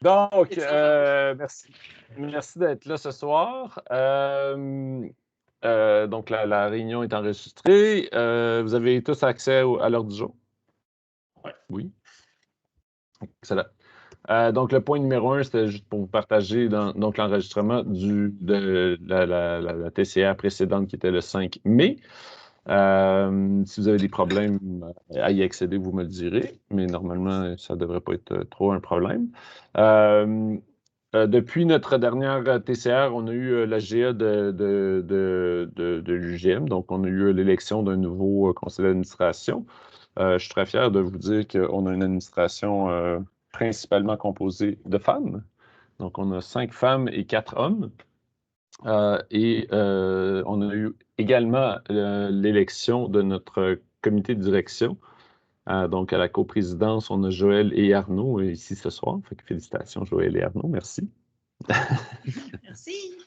Donc, merci. Merci d'être là ce soir. Donc, la réunion est enregistrée. Vous avez tous accès à l'ordre du jour? Ouais. Oui. Excellent. Donc, le point numéro 1, c'était juste pour vous partager donc, l'enregistrement de la TCA précédente qui était le 5 mai. Si vous avez des problèmes à y accéder, vous me le direz, mais normalement, ça ne devrait pas être trop un problème. Depuis notre dernière TCR, on a eu la GA de l'UGM, donc on a eu l'élection d'un nouveau conseil d'administration. Je suis très fier de vous dire qu'on a une administration principalement composée de femmes. Donc, on a 5 femmes et 4 hommes. On a eu également l'élection de notre comité de direction. Donc, à la coprésidence, on a Joël et Arnaud ici ce soir. Fait que félicitations, Joël et Arnaud. Merci. Merci.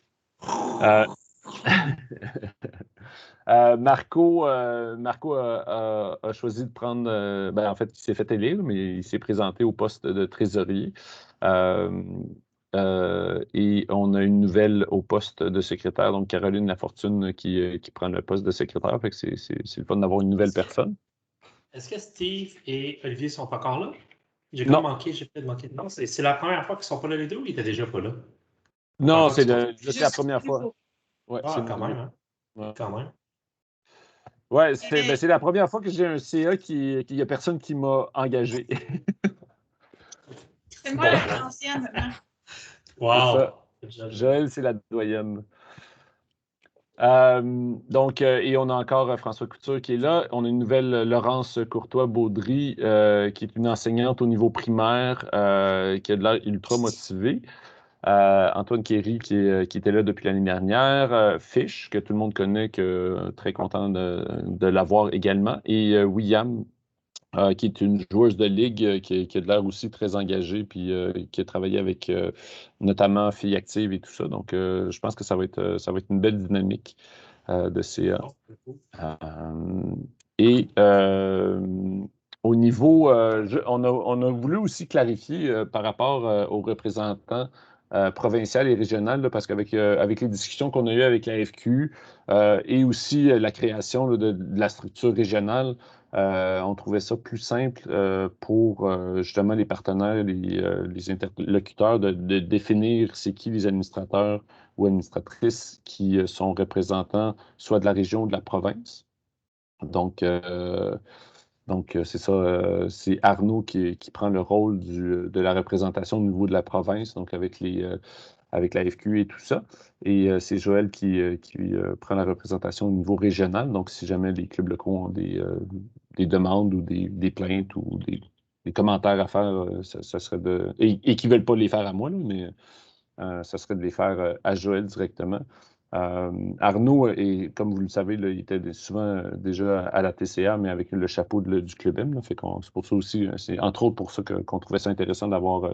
Marco a choisi de prendre... en fait, il s'est fait élire, mais il s'est présenté au poste de trésorier. Et on a une nouvelle au poste de secrétaire, donc Caroline Lafortune qui prend le poste de secrétaire. Fait que c'est le fun d'avoir une nouvelle personne. Est-ce que Steve et Olivier sont pas encore là? J'ai peut-être manqué. Non, c'est la première fois qu'ils sont pas là les deux ou ils étaient déjà pas là? Non, c'est la première fois. Ouais, quand même, hein? Ouais. Quand même. Ouais, c'est la première fois que j'ai un CA qu'il n'y a personne qui m'a engagé. C'est moi l'ancienne maintenant. Wow! Joël, c'est la doyenne. Et on a encore François Couture qui est là. On a une nouvelle Laurence Courtois-Baudry, qui est une enseignante au niveau primaire, qui a de l'air ultra motivée. Antoine Kéry qui était là depuis l'année dernière. Fish, que tout le monde connaît, très content de l'avoir également. Et William, qui est une joueuse de ligue qui a de l'air aussi très engagée, puis qui a travaillé avec notamment Filles Actives et tout ça. Donc, je pense que ça va être une belle dynamique de CA. Au niveau, on a voulu aussi clarifier par rapport aux représentants provincial et régional, là, parce qu'avec les discussions qu'on a eues avec la FQ et aussi la création là, de la structure régionale, on trouvait ça plus simple pour justement les partenaires, les interlocuteurs de définir c'est qui les administrateurs ou administratrices qui sont représentants soit de la région ou de la province. Donc, c'est ça, c'est Arnaud qui prend le rôle de la représentation au niveau de la province, donc avec la FQ et tout ça. Et c'est Joël qui prend la représentation au niveau régional. Donc, si jamais les clubs locaux ont des demandes ou des plaintes ou des commentaires à faire, ça serait et qui ne veulent pas les faire à moi, là, mais ça serait de les faire à Joël directement. Arnaud, comme vous le savez, là, il était souvent déjà à la TCA, mais avec le chapeau du Club M. Là, c'est pour ça aussi, c'est entre autres pour ça qu'on trouvait ça intéressant d'avoir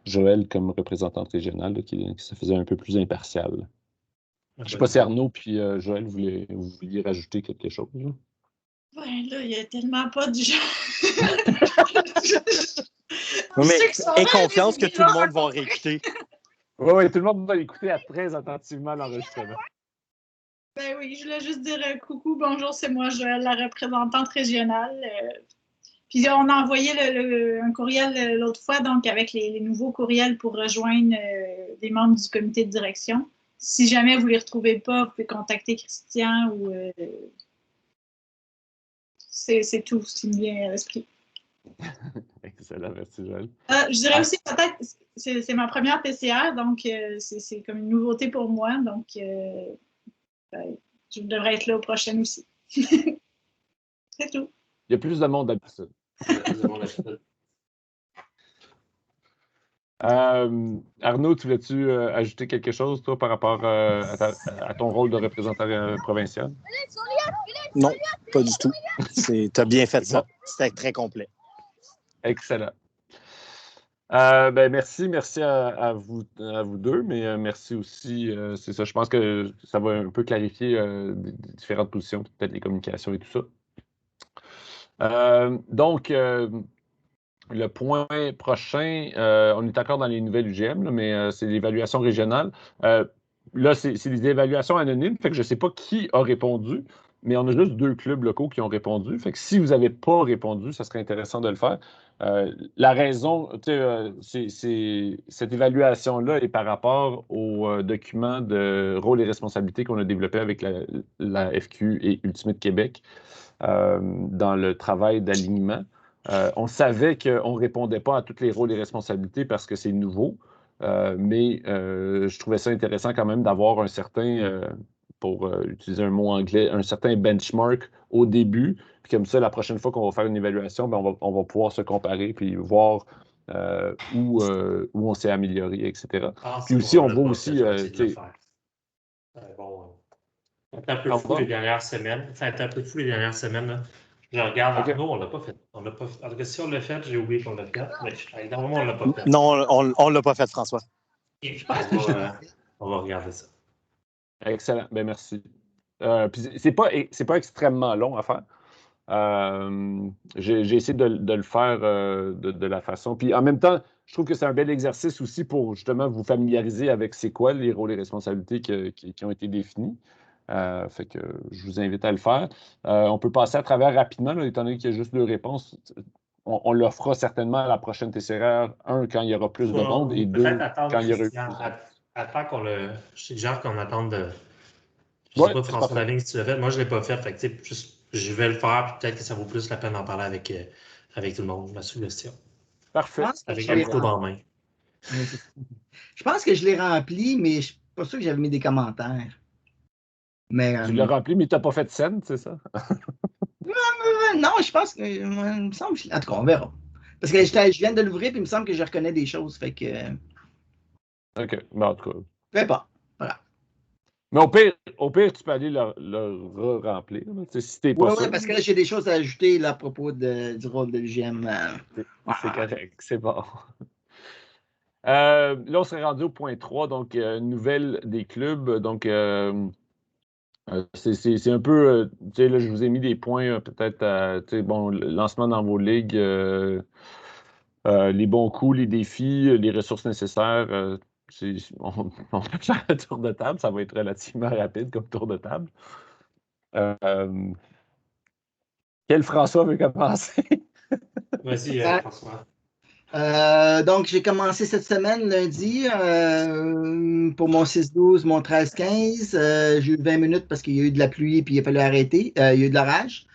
Joël comme représentante régionale, là, qui se faisait un peu plus impartial. Je ne sais pas si Arnaud puis Joël, vous vouliez rajouter quelque chose. Là. Ouais, là, il n'y a tellement pas de gens. Oui, mais aie confiance que tout le monde va réécouter. Oui, tout le monde va écouter très attentivement l'enregistrement. Ben oui, je voulais juste dire coucou, bonjour, c'est moi, Joël, la représentante régionale. Puis on a envoyé un courriel l'autre fois, donc avec les nouveaux courriels pour rejoindre des membres du comité de direction. Si jamais vous ne les retrouvez pas, vous pouvez contacter Christian ou... c'est tout ce qui me vient à l'esprit. Excellent, merci Joël. Je dirais aussi peut-être, c'est ma première TCR, donc c'est comme une nouveauté pour moi, donc je devrais être là au prochain aussi. C'est tout. Il y a plus de monde d'habitude. Arnaud, tu voulais-tu ajouter quelque chose, toi, par rapport à ton rôle de représentant provincial? Non, pas du tout. Tu as bien fait ça. C'était très complet. Excellent. Merci à vous deux, mais merci aussi, c'est ça, je pense que ça va un peu clarifier différentes positions, peut-être les communications et tout ça. Donc, Le point prochain, on est encore dans les nouvelles UGM, là, mais c'est l'évaluation régionale. Là, c'est des évaluations anonymes, fait que je ne sais pas qui a répondu, mais on a juste 2 clubs locaux qui ont répondu. Fait que si vous n'avez pas répondu, ça serait intéressant de le faire. La raison, cette évaluation-là est par rapport au document de rôle et responsabilités qu'on a développé avec la FQ et Ultimate Québec dans le travail d'alignement. On savait qu'on ne répondait pas à tous les rôles et responsabilités parce que c'est nouveau, mais je trouvais ça intéressant quand même d'avoir un certain, pour utiliser un mot anglais, un certain benchmark au début. Puis comme ça, la prochaine fois qu'on va faire une évaluation, ben, on va pouvoir se comparer puis voir où on s'est amélioré, etc. Puis aussi, on voit aussi... Bon, c'est un peu fou les dernières semaines. Ça a été un peu fou les dernières semaines. Là. Je regarde. Okay. Non, on ne l'a pas fait. On l'a pas fait. En tout cas, si on l'a fait, j'ai oublié qu'on l'a fait. Mais normalement, on ne l'a pas fait. Non, on ne l'a pas fait, François. On va regarder ça. Excellent. Ben, merci. C'est pas extrêmement long à faire. J'ai essayé de le faire de la façon. Puis en même temps, je trouve que c'est un bel exercice aussi pour justement vous familiariser avec c'est quoi les rôles et responsabilités qui ont été définis. Fait que je vous invite à le faire. On peut passer à travers rapidement, là, étant donné qu'il y a juste 2 réponses. On le fera certainement à la prochaine TCR, 1, quand il y aura plus de monde, et 2, quand il y aura eu plus de monde. Attends qu'on le... Je suggère qu'on attende de... Je ne sais pas, François Lavigne, si tu l'as fait. Moi, je ne l'ai pas fait. Fait que, je vais le faire, puis peut-être que ça vaut plus la peine d'en parler avec tout le monde, ma suggestion. Parfait. Avec un couteau dans la main. Je pense que je l'ai rempli, mais je ne suis pas sûr que j'avais mis des commentaires. Mais, tu l'as rempli, mais tu n'as pas fait de scène, c'est ça? Non, je pense que. Il me semble. En tout cas, on verra. Parce que je viens de l'ouvrir, puis il me semble que je reconnais des choses. Fait que. OK. Mais en tout cas. Fais pas. Voilà. Mais au pire, tu peux aller le remplir. Si t'es pas sûr. Oui, parce que là, j'ai des choses à ajouter là, à propos du rôle de l'UGM. C'est correct, c'est bon. Là, on serait rendu au point 3, donc nouvelle des clubs. Donc, c'est un peu, tu sais, là, je vous ai mis des points peut-être, tu sais, bon, le lancement dans vos ligues, les bons coups, les défis, les ressources nécessaires. On peut faire un tour de table, ça va être relativement rapide comme tour de table. Quel François veut commencer? Vas-y, François. Donc, j'ai commencé cette semaine, lundi, pour mon 6-12, mon 13-15. J'ai eu 20 minutes parce qu'il y a eu de la pluie et il a fallu arrêter. Il y a eu de l'orage.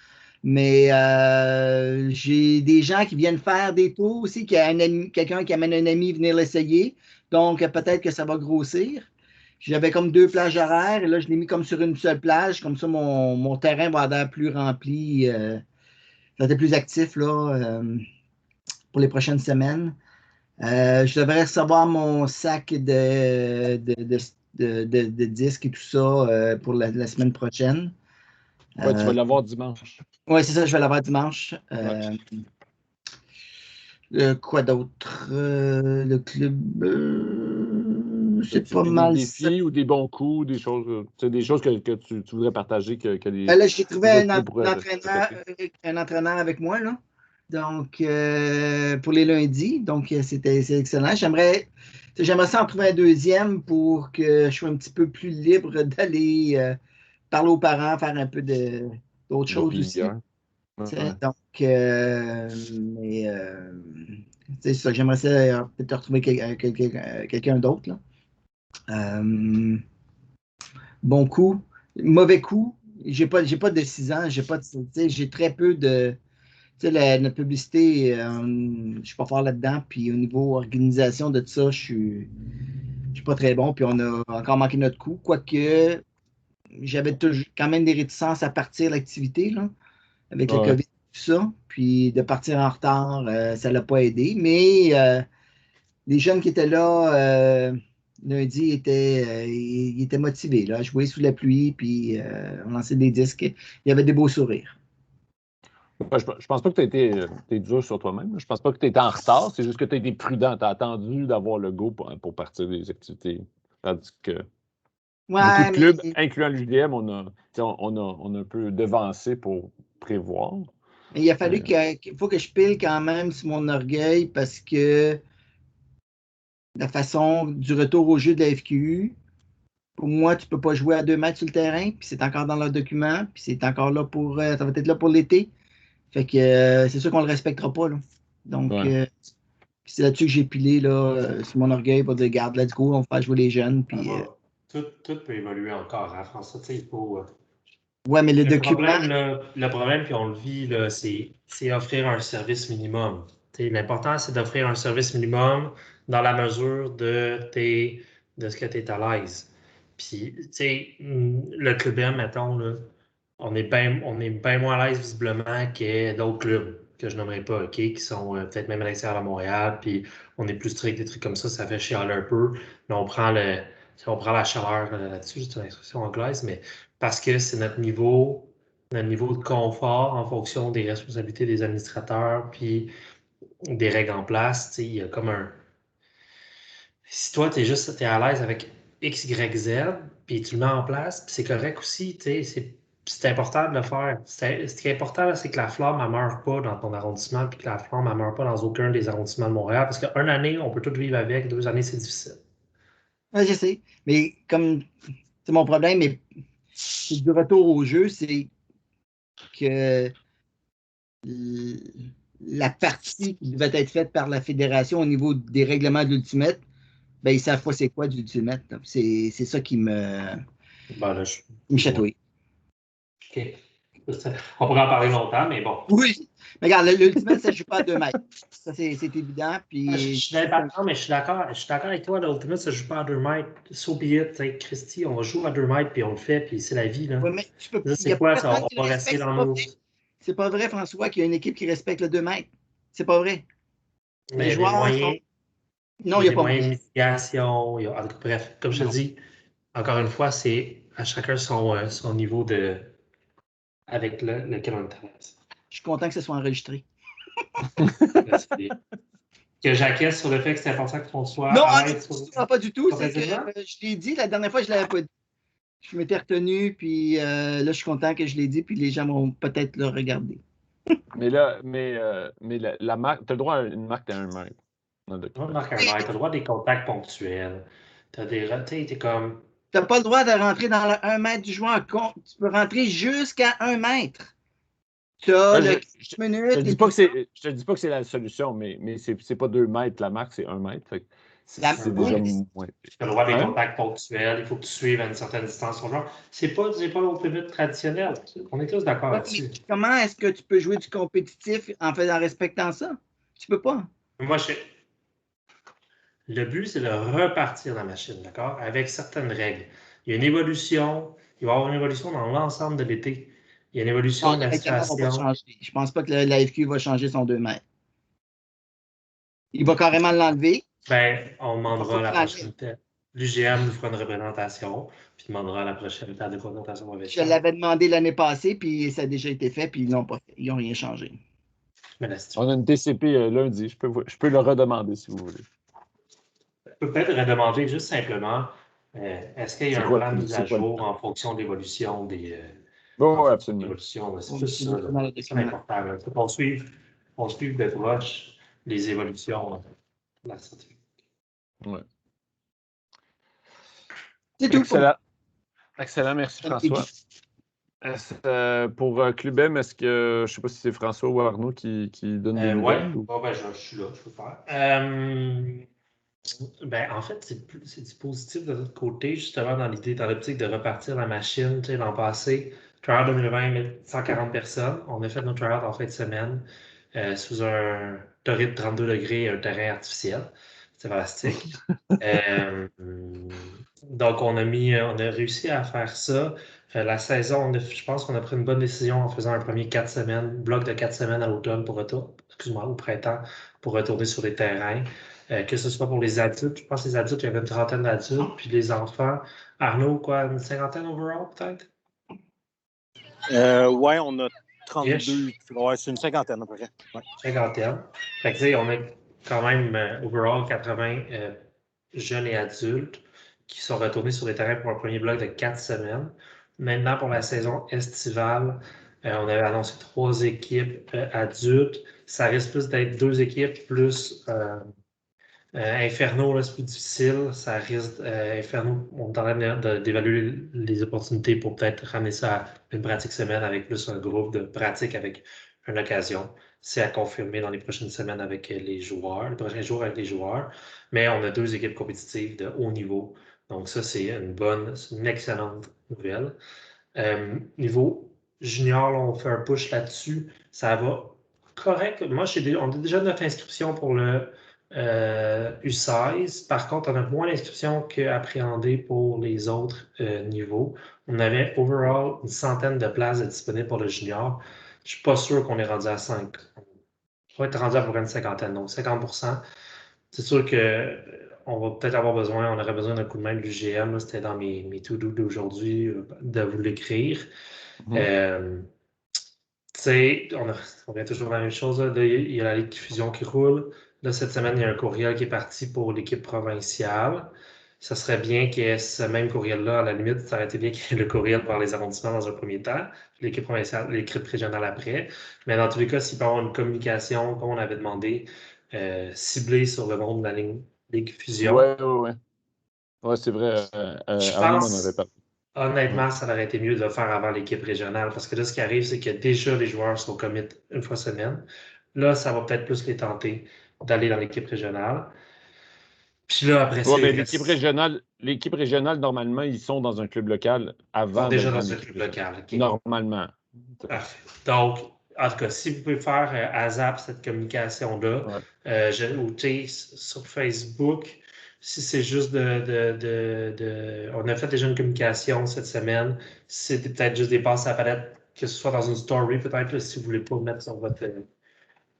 Mais j'ai des gens qui viennent faire des tours aussi, quelqu'un qui amène un ami venir l'essayer. Donc, peut-être que ça va grossir. J'avais comme 2 plages horaires et là, je l'ai mis comme sur une seule plage. Comme ça, mon terrain va être plus rempli. Ça va être plus actif là, pour les prochaines semaines. Je devrais recevoir mon sac de disques et tout ça pour la semaine prochaine. Ouais, tu vas l'avoir dimanche. Oui, c'est ça, je vais l'avoir dimanche. Quoi d'autre? Le club, c'est pas mal. Des défis ou des bons coups, des choses que tu voudrais partager. Là, j'ai trouvé un entraîneur avec moi, là. Donc, pour les lundis. Donc, c'est excellent. J'aimerais ça en trouver un deuxième pour que je sois un petit peu plus libre d'aller parler aux parents, faire un peu d'autres choses aussi. Donc, c'est ça, j'aimerais ça peut-être retrouver quelqu'un d'autre. Bon coup. Mauvais coup. J'ai pas de 6 ans. J'ai très peu de. Notre publicité, je ne suis pas fort là-dedans. Puis au niveau organisation de tout ça, je suis pas très bon. Puis on a encore manqué notre coup. Quoique, j'avais quand même des réticences à partir de l'activité, là, avec le COVID et tout ça. Puis de partir en retard, ça ne l'a pas aidé. Mais les jeunes qui étaient là lundi ils étaient motivés là, à jouer sous la pluie. Puis on lançait des disques. Il y avait des beaux sourires. Je pense pas que tu été dur sur toi-même. Je pense pas que tu étais en retard. C'est juste que tu as été prudent. Tu as attendu d'avoir le go pour partir des activités. Tandis que beaucoup de clubs, incluant l'UDM, on a un peu devancé pour prévoir. Mais il a fallu qu'il faut que je pile quand même sur mon orgueil parce que la façon du retour au jeu de la FQU, pour moi, tu ne peux pas jouer à 2 mètres sur le terrain, puis c'est encore dans leur document, puis c'est encore là pour. Ça va être là pour l'été. Fait que c'est sûr qu'on ne le respectera pas. Là. Donc, c'est là-dessus que j'ai pilé là, sur mon orgueil pour dire, garde, let's go, on va faire jouer les jeunes. Puis, tout peut évoluer encore, hein, François. Il faut. Ouais, mais le document. Le problème, puis on le vit, là, c'est offrir un service minimum. L'important, c'est d'offrir un service minimum dans la mesure de ce que tu es à l'aise. Puis, tu sais, le Club M, mettons, là, on est bien moins à l'aise visiblement que d'autres clubs que je nommerai pas, OK, qui sont peut-être même à l'extérieur de Montréal, puis on est plus strict, des trucs comme ça fait chialer un peu. Mais on prend la chaleur là-dessus, c'est une expression anglaise, mais parce que c'est notre niveau de confort en fonction des responsabilités des administrateurs, puis des règles en place, il y a comme un... Si toi, t'es à l'aise avec X, Y, Z, puis tu le mets en place, puis c'est correct aussi, c'est important de le faire. Ce qui est important, c'est que la flamme ne meure pas dans ton arrondissement, puis que la flamme ne meure pas dans aucun des arrondissements de Montréal, parce qu'une année, on peut tout vivre avec, 2 années, c'est difficile. Oui, je sais. Mais comme c'est mon problème, mais c'est du retour au jeu, c'est que la partie qui devait être faite par la fédération au niveau des règlements de l'Ultimate, ben, ils ne savent pas c'est quoi du Ultimate. C'est ça qui me chatouille. OK. On pourrait en parler longtemps, mais bon. Oui. Mais regarde, l'Ultimate, ça ne joue pas à 2 mètres. Ça, c'est évident. Puis... Je suis d'accord avec toi. L'Ultimate, ça ne joue pas à 2 mètres. So be it. Christy, on va jouer à 2 mètres, puis on le fait, puis c'est la vie. Là. Oui, mais c'est quoi ça? On va rester dans nos... C'est pas vrai, François, qu'il y a une équipe qui respecte le 2 mètres. C'est pas vrai. Mais les joueurs moyens. Non, il n'y a pas moyens de mitigation. Bref, comme je te dis, encore une fois, c'est à chacun son niveau de avec lequel on intéresse. Je suis content que ce soit enregistré. Que j'acquiesce sur le fait que c'est important qu'on soit. Non, pas du tout. C'est que je l'ai dit, la dernière fois, je ne l'avais pas dit. Je m'étais retenu, puis là, je suis content que je l'ai dit, puis les gens vont peut-être le regarder. Mais la marque, tu as le droit à une marque de 1 mètre. Tu as le droit à des contacts ponctuels. T'es comme. Tu n'as pas le droit de rentrer dans le 1 mètre du joueur. Tu peux rentrer jusqu'à 1 mètre. Tu as je te dis pas que c'est la solution, mais c'est pas 2 mètres la marque, c'est 1 mètre. C'est déjà moins. Tu as le droit à des contacts ponctuels. Il faut que tu suives à une certaine distance au joueur. C'est pas l'Ultimate traditionnel. On est tous d'accord là-dessus. Comment est-ce que tu peux jouer du compétitif en respectant ça? Tu peux pas. Moi, le but, c'est de repartir la machine, d'accord? Avec certaines règles. Il y a une évolution. Il va y avoir une évolution dans l'ensemble de l'été. Il y a une évolution de la situation. Je ne pense pas que la FQ va changer son 2 mètres. Il va carrément l'enlever. Ben, on demandera la prochaine tête. L'UGM nous fera une représentation, puis demandera la prochaine tête de présentation. Je l'avais demandé l'année passée, puis ça a déjà été fait, puis ils n'ont pas fait. Ils n'ont rien changé. On a une TCP lundi. Je peux le redemander si vous voulez. Je peux peut-être redemander juste simplement est-ce qu'il y a un plan de mise à jour en fonction de l'évolution des. Oui, absolument. C'est juste ça. C'est important. Il faut qu'on suive de proche les évolutions de la stratégie. Oui. C'est tout. Excellent, merci François. Pour Club M, est-ce que, je ne sais pas si c'est François ou Arnaud qui donne des nouvelles? Oui, je suis là, je peux faire. En fait, c'est du positif de notre côté, justement, dans l'optique de repartir la machine. Tu sais, l'an passé, Tryout 2020, 140 personnes. On a fait notre Tryout en fin de semaine sous un torride de 32 degrés et un terrain artificiel. C'est fantastique. Donc, on a réussi à faire ça. La saison, je pense qu'on a pris une bonne décision en faisant un premier 4 semaines, bloc de 4 semaines à l'automne au printemps, pour retourner sur les terrains. Que ce soit pour les adultes, je pense que les adultes, il y avait une trentaine d'adultes, puis les enfants. Arnaud, quoi, une cinquantaine overall, peut-être? Oui, on a 32. Ouais, c'est une cinquantaine à peu près. Ouais. Cinquantaine. Fait que, tu sais, on a quand même overall 80 jeunes et adultes qui sont retournés sur les terrains pour un premier bloc de 4 semaines. Maintenant, pour la saison estivale, On avait annoncé 3 équipes adultes. Ça risque plus d'être 2 équipes plus Inferno, là, c'est plus difficile. Ça risque Inferno, on est en train d'évaluer les opportunités pour peut-être ramener ça à une pratique semaine avec plus un groupe de pratique avec une occasion. C'est à confirmer dans les prochaines semaines avec les joueurs, les prochains jours avec les joueurs. Mais on a 2 équipes compétitives de haut niveau. Donc, ça, c'est une excellente nouvelle. Niveau junior, là, on fait un push là-dessus. Ça va correct. Moi, on a déjà 9 inscriptions pour le U16. Par contre, on a moins d'inscriptions qu'appréhendées pour les autres niveaux. On avait overall une centaine de places disponibles pour le junior. Je ne suis pas sûr qu'on est rendu à 5. On va être rendu à peu près une cinquantaine, donc 50%. C'est sûr qu'on va peut-être avoir besoin, on aurait besoin d'un coup de main de l'UGM. C'était dans mes to-do d'aujourd'hui de vous l'écrire. On vient toujours dans la même chose. Là, il y a la Ligue de fusion qui roule. Là, cette semaine, il y a un courriel qui est parti pour l'équipe provinciale. Ça serait bien que ce même courriel-là, à la limite, ça aurait été bien qu'il y ait le courriel par les arrondissements dans un premier temps, l'équipe provinciale, l'équipe régionale après. Mais dans tous les cas, s'il peut y avoir une communication, comme on avait demandé, ciblée sur le monde de la Ligue fusion. Ouais, c'est vrai. Je pense, honnêtement, ça aurait été mieux de le faire avant l'équipe régionale parce que là, ce qui arrive, c'est que déjà les joueurs sont commit une fois semaine. Là, ça va peut-être plus les tenter d'aller dans l'équipe régionale. Puis là, après ça, mais l'équipe régionale, normalement, ils sont dans un club local avant. Ils sont déjà dans un club local. Okay. Normalement. Parfait. Donc, en tout cas, si vous pouvez faire ASAP cette communication-là, ou sur Facebook, si c'est juste on a fait déjà une communication cette semaine, si c'est peut-être juste des passes à la palette, que ce soit dans une story, peut-être, si vous ne voulez pas mettre sur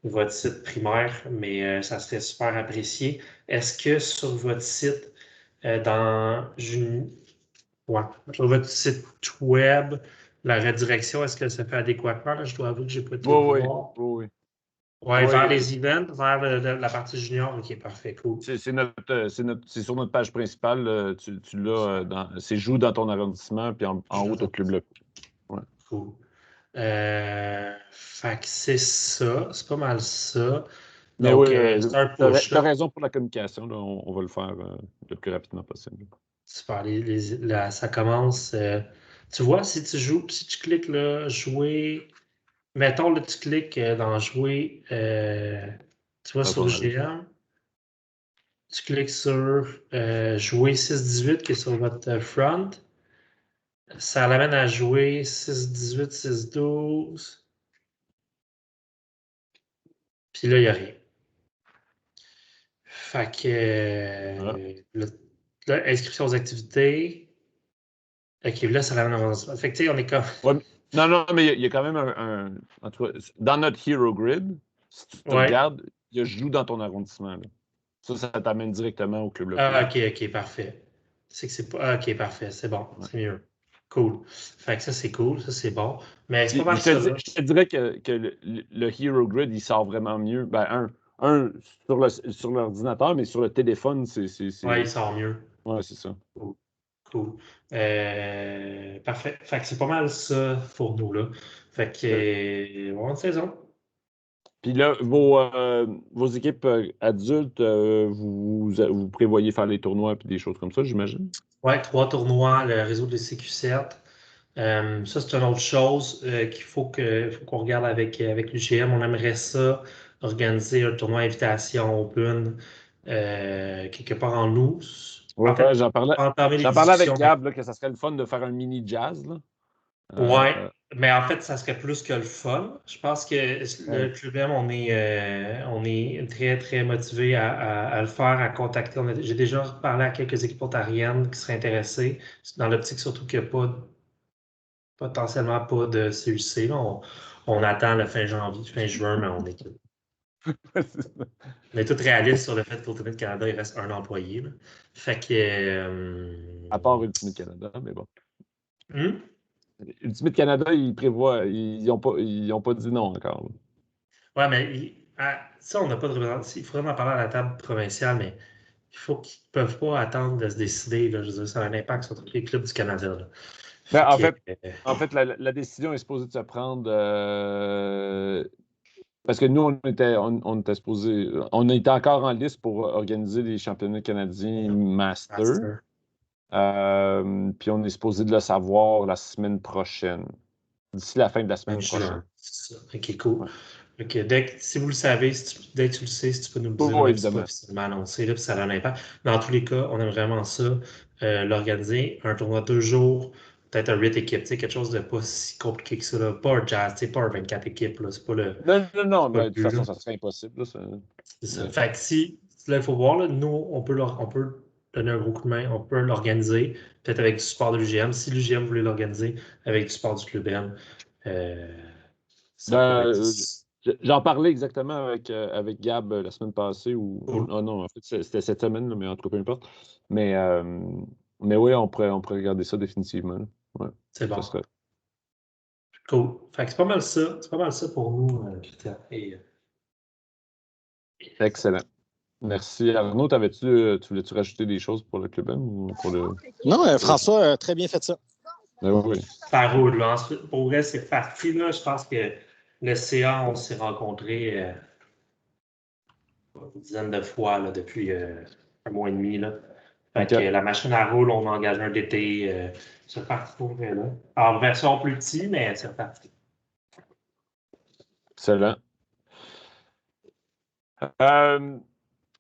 votre site primaire, mais ça serait super apprécié. Est-ce que sur votre site, sur votre site web, la redirection, est-ce que ça fait adéquatement? Là, je dois avouer que je n'ai pas tout voir. Oui. Oui, vers les events, vers la partie junior. OK, parfait, cool. C'est sur notre page principale. Tu l'as c'est joue dans ton arrondissement, puis en haut, tu as le club local. Ouais. Cool. Fait que c'est ça. C'est pas mal ça. Mais donc, c'est un push. Tu as raison pour la communication. Là, on va le faire le plus rapidement possible. Super. Ça commence. Tu vois, si tu cliques là, jouer. Mettons, là, tu cliques dans jouer. Tu vois, sur GM. Tu cliques sur jouer 6-18 qui est sur votre front. Ça l'amène à jouer 6-18, 6-12. Puis là, il n'y a rien. Fait que inscription aux activités. OK, là, ça l'amène à... Fait que tu sais, on est comme... Ouais, non, mais il y a quand même en tout cas, dans notre Hero Grid, si tu regardes, il y a joue dans ton arrondissement. Là. Ça t'amène directement au club local. Ah, OK, parfait. C'est pas... OK, parfait, c'est bon, c'est mieux. Cool. Fait que ça, c'est cool, ça, c'est bon. Mais c'est pas mal ça. Je te dirais que le Hero Grid, il sort vraiment mieux. Ben, sur l'ordinateur, mais sur le téléphone, c'est... Ouais, il sort mieux. Ouais, c'est ça. Cool. Parfait. Fait que c'est pas mal ça pour nous, là. Fait que, bonne saison. Puis là, vos équipes adultes, vous prévoyez faire les tournois et des choses comme ça, j'imagine? Oui, 3 tournois, le réseau de CQ7. Ça, c'est une autre chose qu'il faut qu'on regarde avec l'UGM. On aimerait ça organiser un tournoi invitation open quelque part en août. Ouais, en fait, j'en parlais avec Gab là, que ça serait le fun de faire un mini jazz. Oui, mais en fait, ça serait plus que le fun. Je pense que le Club M, on est très, très motivé à le faire, à contacter. J'ai déjà parlé à quelques équipes ontariennes qui seraient intéressées, dans l'optique surtout qu'il n'y a potentiellement pas de CUC. Là. On attend le fin janvier, fin juin, mais on est tous réalistes sur le fait qu'Ultimate Canada, il reste un employé. Là. Fait que... À part Ultimate Canada, mais bon. Ultimate Canada, ils n'ont pas dit non encore. Oui, mais ça, on n'a pas de représentation. Il faudrait en parler à la table provinciale, mais il faut qu'ils ne peuvent pas attendre de se décider. Là, je veux dire, ça a un impact sur tous les clubs du Canada. Là. Ben, Fait en fait, la décision est supposée de se prendre parce que nous, on était supposé. On était encore en liste pour organiser les championnats canadiens Master. Puis on est supposé de le savoir la semaine prochaine. D'ici la fin de la semaine prochaine. juin. C'est ça. OK, cool. Ouais. OK, si vous le savez, dès que tu le sais, si tu peux nous le dire, Oh, même si c'est évidemment. pas officiellement annoncé, là, puis ça a un impact. Dans tous les cas, on aime vraiment ça, l'organiser. Un tournoi de 2 jours, peut-être un 8 équipes, quelque chose de pas si compliqué que ça. Là. Pas un jazz, pas un 24 équipes. C'est pas le. Non, Pas mais le de toute but, façon, là. ça serait impossible. Là, C'est ça. Fait que là, il faut voir, là, nous, on peut donner un gros coup de main, on peut l'organiser, peut-être avec du support de l'UGM. Si l'UGM voulait l'organiser avec du support du Club M, ça pourrait être. J'en parlais exactement avec Gab la semaine passée. Cool. Non, en fait, c'était cette semaine, là, mais en tout cas, peu importe. Mais oui, on pourrait regarder ça définitivement. Là. Ouais, C'est bon. ça serait... Cool. Fait que c'est pas mal ça. C'est pas mal ça pour nous, Peter. Excellent. Merci. Arnaud, tu voulais-tu rajouter des choses pour le Club M ou pour le. Non, François a très bien fait ça. Oui. Ça roule, là. Ensuite, pour vrai, c'est parti, là. Je pense que le CA, on s'est rencontrés une dizaine de fois là, depuis un mois et demi. Là. Fait que la machine à roule, on a engagé un DT. C'est reparti pour vrai, là. En version plus petite, mais c'est reparti. Excellent.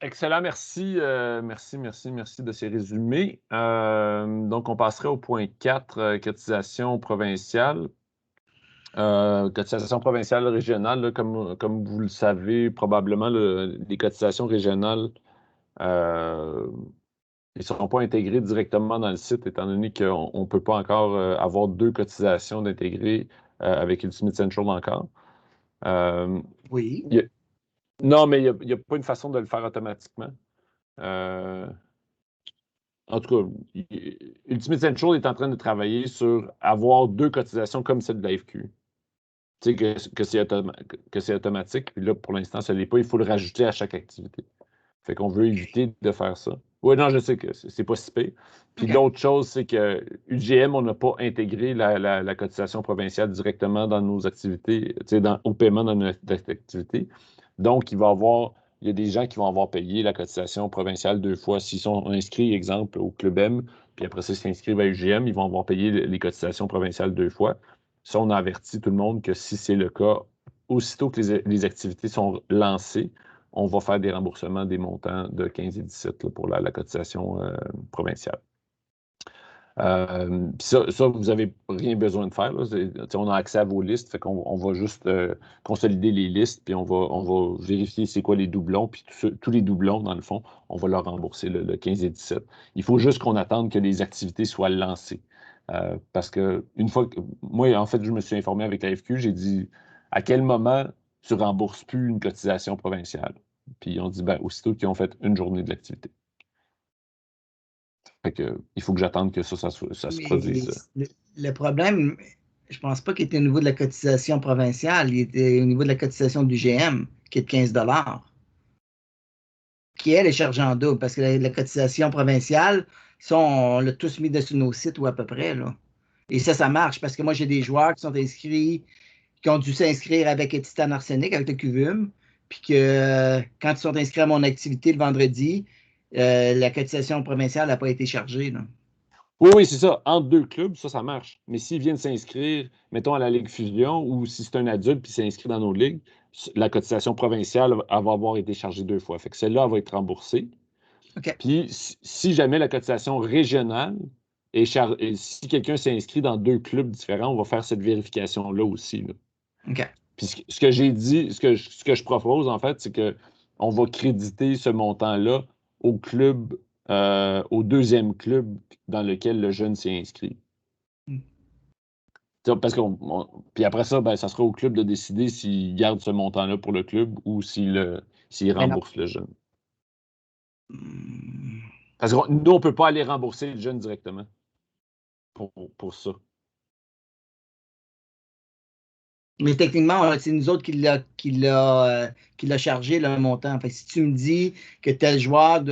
Excellent, merci. Merci de ces résumés. Donc, on passerait au point 4, cotisation provinciale. Cotisation provinciale régionale, là, comme vous le savez, probablement, les cotisations régionales, ils ne seront pas intégrés directement dans le site, étant donné qu'on ne peut pas encore avoir 2 cotisations d'intégrer avec Ultimate Central encore. Oui. Non, mais il n'y a pas une façon de le faire automatiquement. En tout cas, Ultimate Central est en train de travailler sur avoir 2 cotisations comme celle de la FQ. Tu sais, que c'est automatique. Puis là, pour l'instant, ça ne l'est pas. Il faut le rajouter à chaque activité. Fait qu'on veut éviter de faire ça. Oui, non, je sais que c'est pas si pire. Puis l'autre chose, c'est que UGM, on n'a pas intégré la cotisation provinciale directement dans nos activités, tu sais, au paiement dans notre activité. Donc, il y a des gens qui vont avoir payé la cotisation provinciale 2 fois. S'ils sont inscrits, exemple, au Club M, puis après ça, s'ils s'inscrivent à UGM, ils vont avoir payé les cotisations provinciales 2 fois. Ça, on a averti tout le monde que si c'est le cas, aussitôt que les activités sont lancées, on va faire des remboursements des montants de 15 et 17 là, pour la cotisation provinciale. Puis ça, vous n'avez rien besoin de faire. Là. On a accès à vos listes, fait qu'on va juste consolider les listes, puis on va vérifier c'est quoi les doublons, puis tous les doublons, dans le fond, on va leur rembourser le 15 et 17. Il faut juste qu'on attende que les activités soient lancées. Parce que une fois que. Moi, en fait, je me suis informé avec la FQ, j'ai dit à quel moment tu ne rembourses plus une cotisation provinciale. Puis ils ont dit aussitôt qu'ils ont fait une journée de l'activité. Fait que, il faut que j'attende que ça se produise. Le problème, je pense pas qu'il était au niveau de la cotisation provinciale, il était au niveau de la cotisation du GM, qui est de 15 $, qui, elle, est chargée en double, parce que la cotisation provinciale, ça, on l'a tous mis dessus nos sites ou à peu près, là. Et ça marche, parce que moi, j'ai des joueurs qui sont inscrits, qui ont dû s'inscrire avec Titan Arsenic, avec le CUVUM, puis que quand ils sont inscrits à mon activité le vendredi, la cotisation provinciale n'a pas été chargée, là. Oui, c'est ça. Entre 2 clubs, ça marche. Mais s'ils viennent s'inscrire, mettons, à la Ligue Fusion, ou si c'est un adulte puis s'inscrit dans nos ligues, la cotisation provinciale va avoir été chargée 2 fois. Fait que celle-là va être remboursée. OK. Puis, si jamais la cotisation régionale est chargée, si quelqu'un s'inscrit dans 2 clubs différents, on va faire cette vérification-là aussi. Là. OK. Puis, ce que j'ai dit, ce que je propose, en fait, c'est qu'on va créditer ce montant-là au club, au 2e club dans lequel le jeune s'est inscrit. Parce puis après ça, ça sera au club de décider s'il garde ce montant-là pour le club ou s'il rembourse le jeune. Parce que nous, on ne peut pas aller rembourser le jeune directement pour ça. Mais techniquement, c'est nous autres qui l'a chargé le montant. Fait que si tu me dis que tel joueur,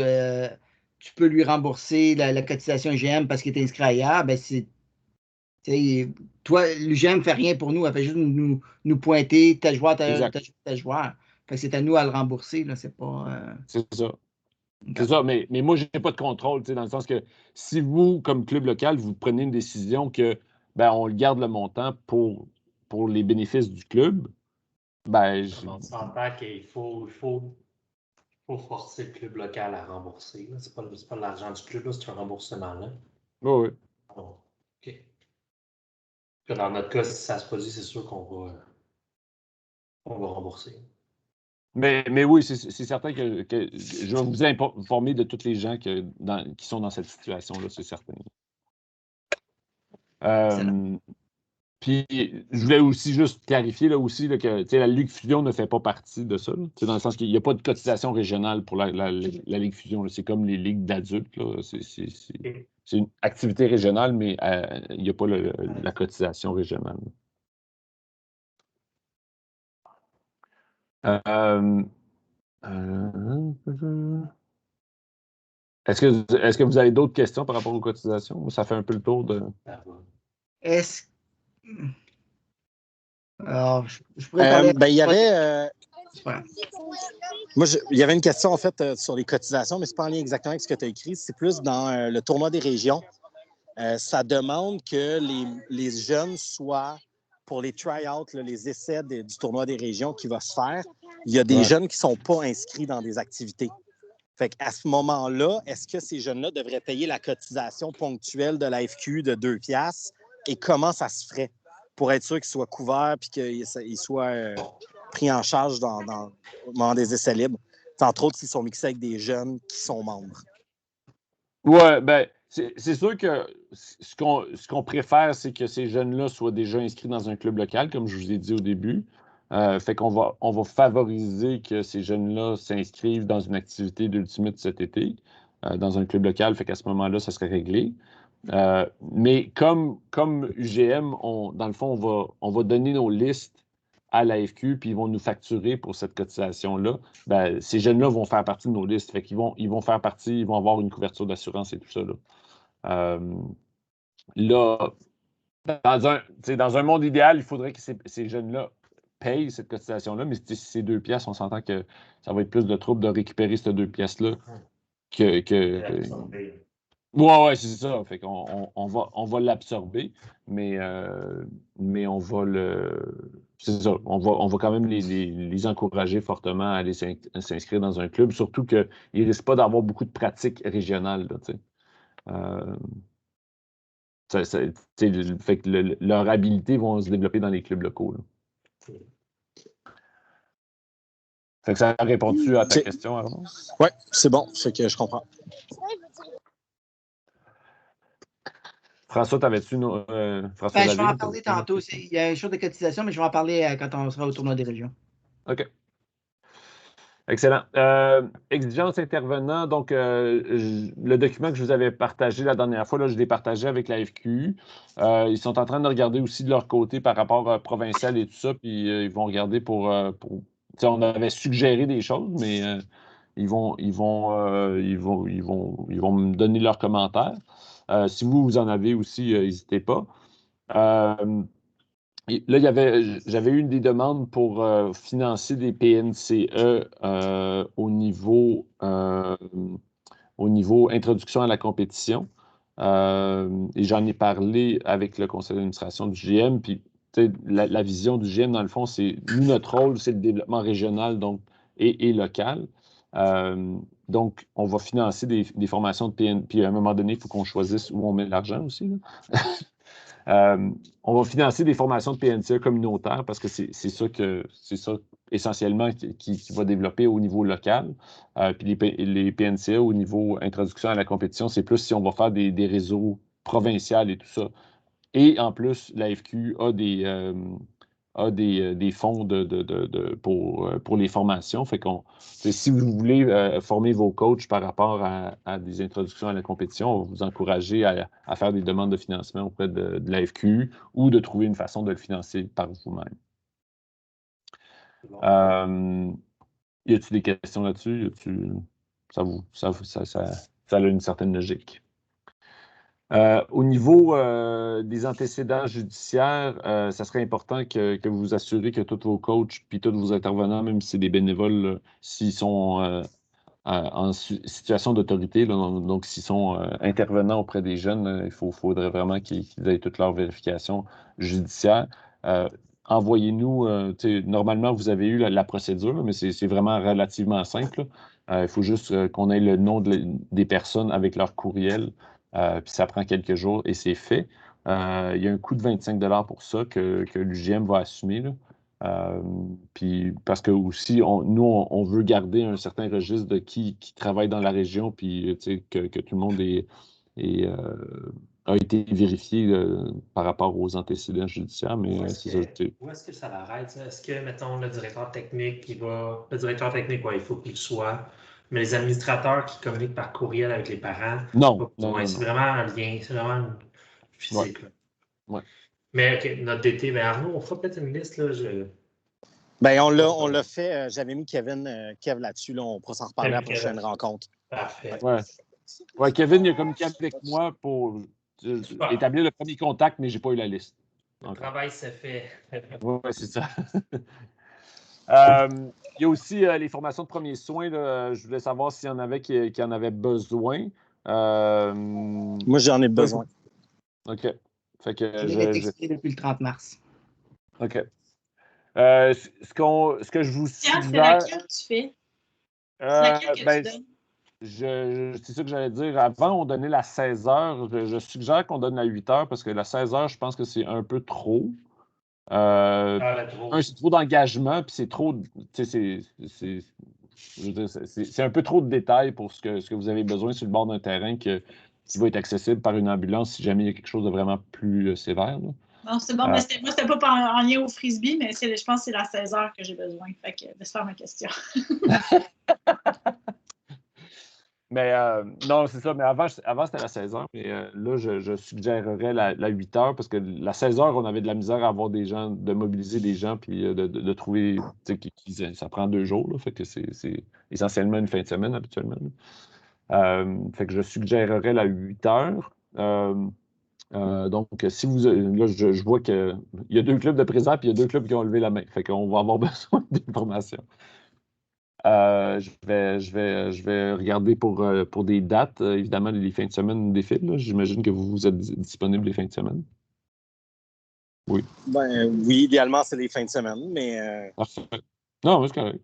tu peux lui rembourser la cotisation GM parce qu'il est inscrit ailleurs, c'est Toi, l'UGM ne fait rien pour nous, elle fait juste nous pointer tel joueur, Exact. tel joueur. Fait que c'est à nous à le rembourser, là, c'est pas. C'est ça. C'est ça, mais moi, je n'ai pas de contrôle, dans le sens que si vous, comme club local, vous prenez une décision que on garde le montant pour les bénéfices du club, On s'entend qu'il faut forcer le club local à rembourser. Ce n'est pas l'argent du club, c'est un remboursement. Là. Oui, oui. Bon, OK. Dans notre cas, si ça se produit, c'est sûr qu'on va rembourser. Mais oui, c'est certain que je vais vous informer de tous les gens qui sont dans cette situation-là, c'est certain. Puis, je voulais aussi juste clarifier là, aussi là, que la Ligue Fusion ne fait pas partie de ça. Là, dans le sens qu'il n'y a pas de cotisation régionale pour la Ligue Fusion. C'est comme les ligues d'adultes. C'est une activité régionale, mais il n'y a pas la cotisation régionale. Est-ce que vous avez d'autres questions par rapport aux cotisations? Ça fait un peu le tour de... Est-ce... Alors, je pourrais parler... il y avait... Moi, il y avait une question, en fait, sur les cotisations, mais ce n'est pas en lien exactement avec ce que tu as écrit. C'est plus dans le tournoi des régions. Ça demande que les jeunes soient, pour les try-outs, les essais du tournoi des régions qui va se faire, il y a des jeunes qui ne sont pas inscrits dans des activités. Fait qu'à ce moment-là, est-ce que ces jeunes-là devraient payer la cotisation ponctuelle de la FQ de 2 piastres et comment ça se ferait pour être sûr qu'ils soient couverts et qu'ils soient pris en charge au moment des essais libres? Entre autres, s'ils sont mixés avec des jeunes qui sont membres. Oui, c'est sûr que ce qu'on préfère, c'est que ces jeunes-là soient déjà inscrits dans un club local, comme je vous ai dit au début. Fait qu'on va favoriser que ces jeunes-là s'inscrivent dans une activité d'Ultimate cet été, dans un club local, fait qu'à ce moment-là, ça serait réglé. Mais comme UGM, dans le fond, on va donner nos listes à l'AFQ, puis ils vont nous facturer pour cette cotisation-là. Ces jeunes-là vont faire partie de nos listes. Fait qu'ils ils vont faire partie, ils vont avoir une couverture d'assurance et tout ça. Là, dans un monde idéal, il faudrait que ces jeunes-là payent cette cotisation-là, mais si c'est 2 piastres, on s'entend que ça va être plus de trouble de récupérer ces 2 piastres-là Ouais, c'est ça. Fait qu'on on va l'absorber, mais on va c'est ça. On va quand même les encourager fortement à aller s'inscrire dans un club, surtout qu'ils ne risquent pas d'avoir beaucoup de pratiques régionales. Là, fait que leur habilité vont se développer dans les clubs locaux. Là. Fait que ça a répondu à ta question, Arnaud? Oui, c'est bon. Fait que je comprends. François, t'avais-tu François je vais en parler tantôt. Il y a une chose de cotisation, mais je vais en parler quand on sera au tournoi des régions. OK. Excellent. Exigence intervenant. Donc, le document que je vous avais partagé la dernière fois, là, je l'ai partagé avec la FQU. Ils sont en train de regarder aussi de leur côté par rapport provincial et tout ça, puis ils vont regarder pour on avait suggéré des choses, mais ils vont me donner leurs commentaires. Si vous en avez aussi, n'hésitez pas. Là, j'avais eu une des demandes pour financer des PNCE au niveau introduction à la compétition. Et j'en ai parlé avec le conseil d'administration du GM. Puis, la vision du GM, dans le fond, c'est notre rôle, c'est le développement régional et local. Donc, on va financer des formations de PNCE. Puis, à un moment donné, il faut qu'on choisisse où on met l'argent aussi. Là. On va financer des formations de PNCE communautaires parce que c'est ça essentiellement qui va développer au niveau local. Puis les PNCE au niveau introduction à la compétition, c'est plus si on va faire des réseaux provinciaux et tout ça. Et en plus, la FQ a des fonds pour les formations. Fait si vous voulez former vos coachs par rapport à des introductions à la compétition, on va vous encourager à faire des demandes de financement auprès de la FQ ou de trouver une façon de le financer par vous-même. Y a-t-il des questions là-dessus? Ça a une certaine logique. Au niveau des antécédents judiciaires, ça serait important que vous vous assurez que tous vos coachs puis tous vos intervenants, même si c'est des bénévoles, là, s'ils sont en situation d'autorité, là, donc s'ils sont intervenants auprès des jeunes, il faudrait vraiment qu'ils aient toutes leurs vérifications judiciaires. Envoyez-nous, normalement, vous avez eu la procédure, mais c'est vraiment relativement simple. Il faut juste qu'on ait le nom des personnes avec leur courriel. Puis ça prend quelques jours et c'est fait. Il y a un coût de 25 $ pour ça que l'UGM va assumer, là. Puis parce que aussi, nous, on veut garder un certain registre de qui travaille dans la région, puis que tout le monde a été vérifié par rapport aux antécédents judiciaires. Mais c'est ça. Où est-ce que ça l'arrête? Est-ce que, mettons, le directeur technique, le directeur technique, ouais, il faut qu'il soit. Mais les administrateurs qui communiquent par courriel avec les parents, Non, c'est vraiment un lien, c'est vraiment physique. Ouais. Ouais. Mais OK, notre DT, ben Arnaud, on fera peut-être une liste. Là, Ben, on l'a fait. J'avais mis Kev là-dessus. Là, on pourra s'en reparler à la prochaine rencontre. Parfait. Ouais, Kevin, il a communiqué avec moi pour établir le premier contact, mais je n'ai pas eu la liste. Le travail s'est fait. Oui, c'est ça. Il y a aussi les formations de premiers soins. Là, je voulais savoir s'il y en avait qui en avaient besoin. Moi, j'en ai besoin. OK. Fait que je l'ai texté depuis le 30 mars. OK. Ce que je vous suggère... C'est laquelle tu fais? C'est laquelle que tu donnes? C'est ça que j'allais dire. Avant, on donnait la 16 heures. Je suggère qu'on donne la 8 heures parce que la 16 heures, je pense que c'est un peu trop. C'est trop d'engagement, puis c'est trop. C'est un peu trop de détails pour ce que vous avez besoin sur le bord d'un terrain qui va être accessible par une ambulance si jamais il y a quelque chose de vraiment plus sévère. Là. Non, c'est bon. Mais moi, c'était pas en lien au frisbee, mais je pense que c'est la 16 heures que j'ai besoin. Fait que laisse faire ma question. Mais non, c'est ça. Mais avant c'était la 16 heures. Mais là, je suggérerais la 8 heures parce que la 16 heures, on avait de la misère à avoir des gens, de mobiliser des gens puis de trouver. Ça prend 2 jours. Là, fait que c'est essentiellement une fin de semaine habituellement. Fait que je suggérerais la 8 heures. Donc, si vous. Là, je vois qu'il y a 2 clubs de présents puis il y a 2 clubs qui ont levé la main. Fait qu'on va avoir besoin d'informations. Je vais regarder pour des dates. Évidemment, les fins de semaine défilent. J'imagine que vous êtes disponible les fins de semaine. Oui. Ben, oui, idéalement, c'est les fins de semaine, mais. Parfait. Non, c'est correct.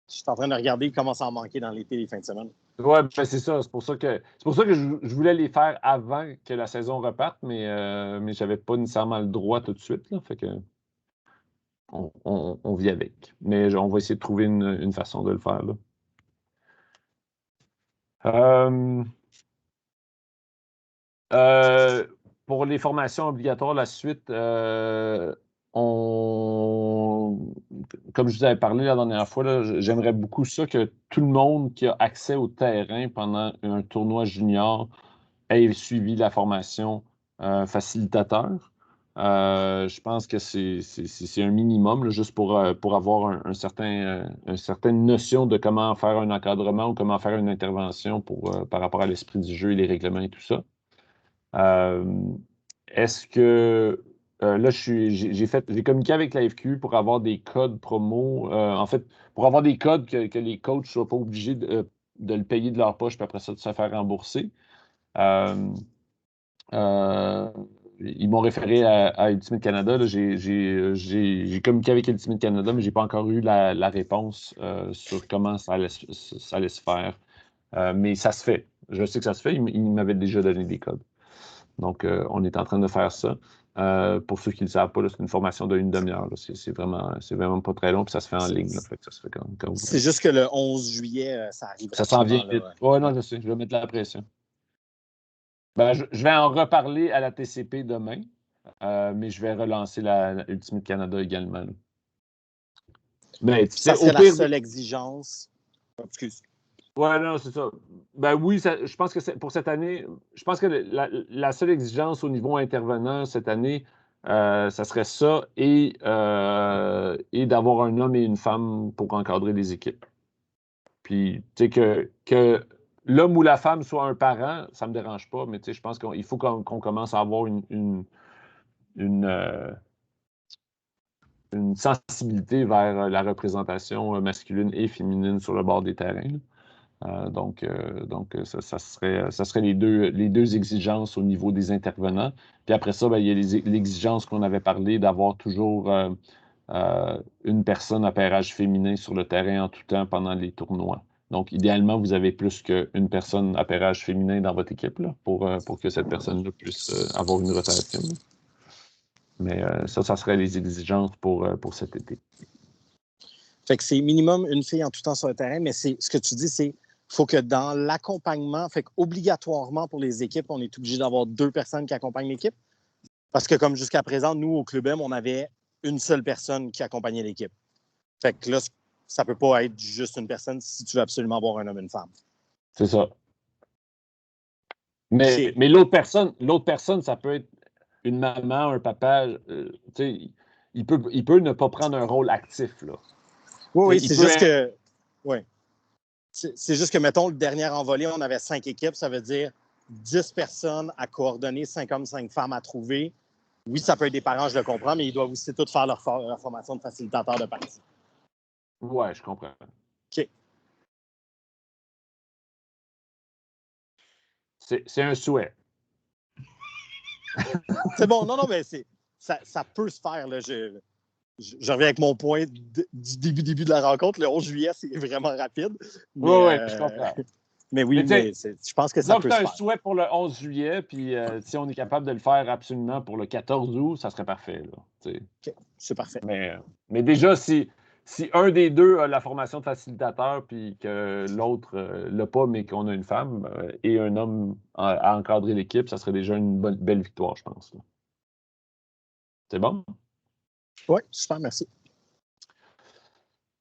Je suis en train de regarder, il commence à en manquer dans l'été, les fins de semaine. Oui, ben c'est ça. C'est pour ça que je voulais les faire avant que la saison reparte, mais je n'avais pas nécessairement le droit tout de suite. Là, fait que on vit avec. Mais on va essayer de trouver une façon de le faire. Là. Pour les formations obligatoires, la suite, comme je vous avais parlé la dernière fois, là, j'aimerais beaucoup ça que tout le monde qui a accès au terrain pendant un tournoi junior ait suivi la formation facilitateur. Je pense que c'est un minimum, là, juste pour avoir une certaine notion de comment faire un encadrement ou comment faire une intervention par rapport à l'esprit du jeu et les règlements et tout ça. Est-ce que là, j'ai communiqué avec la FQ pour avoir des codes promo. En fait, pour avoir des codes que les coachs ne soient pas obligés de le payer de leur poche, puis après ça, de se faire rembourser. Ils m'ont référé à Ultimate Canada. J'ai communiqué avec Ultimate Canada, mais je n'ai pas encore eu la réponse sur comment ça allait se faire. Mais ça se fait. Je sais que ça se fait. Ils m'avaient déjà donné des codes. Donc, on est en train de faire ça. Pour ceux qui ne le savent pas, c'est une formation de 1 demi-heure. C'est vraiment pas très long, puis ça se fait en ligne. Là, fait que ça se fait quand c'est juste que le 11 juillet, ça arrive. Ça s'en vient vite. Oui, non, je sais. Je vais mettre la pression. Ben, je vais en reparler à la TCP demain, mais je vais relancer la Ultimate Canada également. Là. Mais, ça serait la seule exigence. Excuse. Oui, non, c'est ça. Ben oui, je pense que pour cette année, je pense que la seule exigence au niveau intervenant cette année, ça serait ça et d'avoir un homme et une femme pour encadrer les équipes. Puis, tu sais, que l'homme ou la femme soit un parent, ça ne me dérange pas, mais je pense qu'il faut qu'on commence à avoir une sensibilité vers la représentation masculine et féminine sur le bord des terrains. Donc, ça serait les deux exigences au niveau des intervenants. Puis après ça, il y a l'exigence qu'on avait parlé d'avoir toujours une personne à pairage féminin sur le terrain en tout temps pendant les tournois. Donc, idéalement, vous avez plus qu'une personne à pairage féminin dans votre équipe là, pour que cette personne-là puisse avoir une rotation. Mais ça serait les exigences pour cet été. Fait que c'est minimum une fille en tout temps sur le terrain, mais ce que tu dis, c'est faut que dans l'accompagnement, fait qu'obligatoirement pour les équipes, on est obligé d'avoir 2 personnes qui accompagnent l'équipe. Parce que comme jusqu'à présent, nous, au Club M, on avait une seule personne qui accompagnait l'équipe. Fait que là, ça peut pas être juste une personne si tu veux absolument avoir un homme et une femme. C'est ça. Mais l'autre personne, ça peut être une maman, un papa. Il peut ne pas prendre un rôle actif, là. Oui, c'est juste que... Oui. C'est juste que, mettons, le dernier envolé, on avait 5 équipes. Ça veut dire 10 personnes à coordonner, 5 hommes, 5 femmes à trouver. Oui, ça peut être des parents, je le comprends, mais ils doivent aussi tous faire leur formation de facilitateur de partie. Oui, je comprends. OK. C'est un souhait. C'est bon. Non, mais ça peut se faire. Là. Je reviens avec mon point du début de la rencontre. Le 11 juillet, c'est vraiment rapide. Oui, je comprends. Mais oui, je pense que ça peut se faire. Donc, tu as un souhait pour le 11 juillet, puis si on est capable de le faire absolument pour le 14 août, ça serait parfait. Là, OK, c'est parfait. Mais déjà, si un des deux a la formation de facilitateur, puis que l'autre l'a pas, mais qu'on a une femme et un homme à encadrer l'équipe, ça serait déjà une belle victoire, je pense. Là. C'est bon? Oui, super, merci.